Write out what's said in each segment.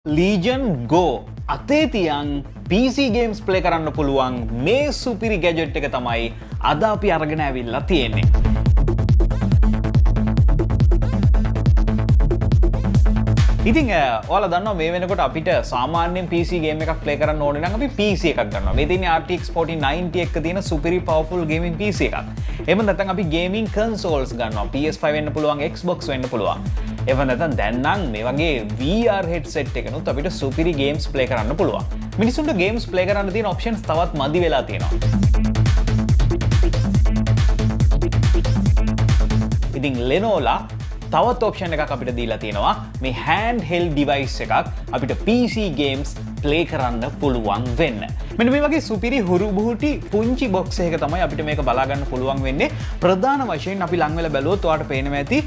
Legion Go අතේ තියන් PC games play කරන්න පුළුවන් මේ සුපිරි gadget එක තමයි අද අපි අරගෙන ඇවිල්ලා තියෙන්නේ. ඉතින් ඔයාලා දන්නවා මේ වෙනකොට අපිට සාමාන්‍යයෙන් PC game එකක් play කරන්න ඕනේ නම් අපි PC එකක් ගන්නවා. මේ තියෙන්නේ RTX 4090 එක තියෙන සුපිරි powerful gaming PC එකක්. එහෙම නැත්නම් අපි gaming consoles ගන්නවා. PS5 වෙන්න පුළුවන්, Xbox වෙන්න පුළුවන්. එහෙම නැත්නම් දැන් නම් මේ වගේ VR headset එකනොත් අපිට සුපිරි games play කරන්න පුළුවන්. මිනිස්සුන්ට games play කරන්න තියෙන options තවත් මදි වෙලා තියෙනවා. ඉතින් Lenovo තවත් ඔප්ෂන් එකක් අපිට දීලා තියෙනවා මේ handheld device එකක් අපිට PC games play කරන්න පුළුවන් වෙන්න. මෙන්න මේ වගේ සුපිරි හුරු බුහුටි පුංචි box එකක තමයි අපිට මේක බලා ගන්න පුළුවන් වෙන්නේ. ප්‍රධාන වශයෙන් අපි ලං වෙලා බැලුවොත් ඔයාලට පේනවා ඇති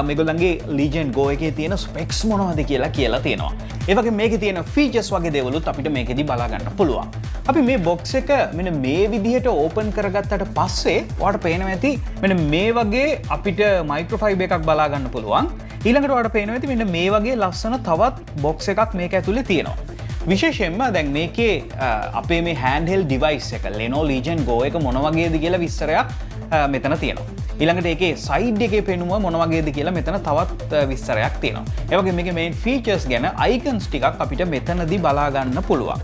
මේගොල්ලන්ගේ Legion Go එකේ තියෙන specs මොනවද කියලා තියෙනවා. ඒ වගේ මේකේ තියෙන features වගේ දේවලුත් අපිට මේකෙදි බලා ගන්න පුළුවන්. අපි මේ box එක මෙන්න මේ විදිහට open කරගත්තට පස්සේ ඔයාලට පේනවා ඇති මෙන්න මේ වගේ අපිට microfiber එකක් බලා ගන්න පුළුවන්. ඊළඟට ඔයාලට පේනවා ඇති මෙන්න මේ වගේ ලස්සන තවත් box එකක් මේක ඇතුලේ තියෙනවා. විශේෂයෙන්ම දැන් මේකේ අපේ මේ handheld device එක Lenovo Legion Go එක මොන වගේද කියලා විස්තරයක් මෙතන තියෙනවා. ඊළඟට ඒකේ side එකේ පෙනුම මොන වගේද කියලා මෙතන තවත් විස්තරයක් තියෙනවා. ඒ වගේම මේකේ main features ගැන icons ටිකක් අපිට මෙතනදී බලා ගන්න පුළුවන්.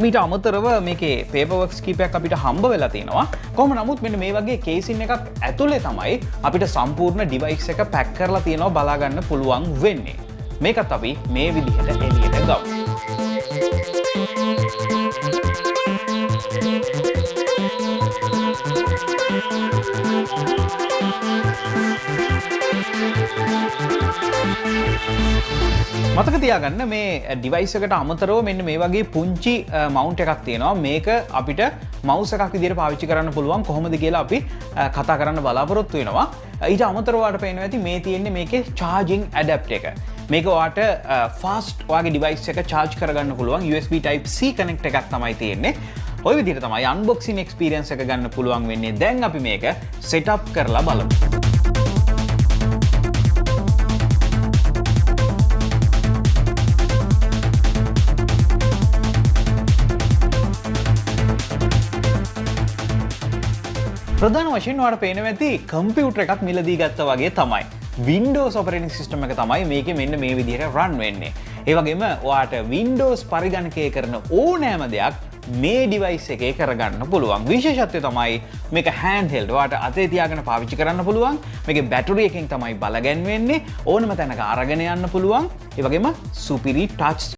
මීට අමතරව මේකේ paperworks කීපයක් අපිට හම්බ වෙලා තියෙනවා. කොහොම නමුත් මෙන්න මේ වගේ casing එකක් ඇතුලේ තමයි අපිට සම්පූර්ණ device එක pack කරලා තියෙනවා බලා ගන්න පුළුවන් වෙන්නේ. මේකත් අපි මේ විදිහට එළියට ගමු. මතක තියාගන්න මේ ඩිවයිස් එකට අමතරව මෙන්න මේ වගේ පුංචි මවුන්ට් එකක් තියෙනවා. මේක අපිට මවුස් එකක් විදිහට පාවිච්චි කරන්න පුළුවන් කොහොමද කියලා අපි කතා කරන්න බලාපොරොත්තු වෙනවා. ඊට අමතරව ඔයාලට පේනවා ඇති මේ තියෙන්නේ මේකේ charging adapter එක. මේක ඔයාලට fast ඔයාගේ ඩිවයිස් එක charge කරගන්න පුළුවන් USB type C connect එකක් තමයි තියෙන්නේ. ඔය විදිහට තමයි unboxing experience එක ගන්න පුළුවන් වෙන්නේ. දැන් අපි මේක setup කරලා බලමු. ප්‍රධාන වශයෙන් ඔයාලට පේනවා ඇති කම්පියුටර් එකක් මිලදී ගත්තා වගේ තමයි. Windows operating system එක තමයි මේකේ මෙන්න මේ විදිහට run වෙන්නේ. ඒ වගේම ඔයාලට Windows පරිගණකය කරන ඕනෑම දෙයක් මේ device එකේ කරගන්න පුළුවන්. විශේෂත්වය තමයි මේක handheld. ඔයාලට අතේ තියාගෙන පාවිච්චි කරන්න පුළුවන්. මේකේ battery එකෙන් තමයි බලගැන්වෙන්නේ. ඕනම තැනක අරගෙන යන්න පුළුවන්. ඒ වගේම සුපිරි touch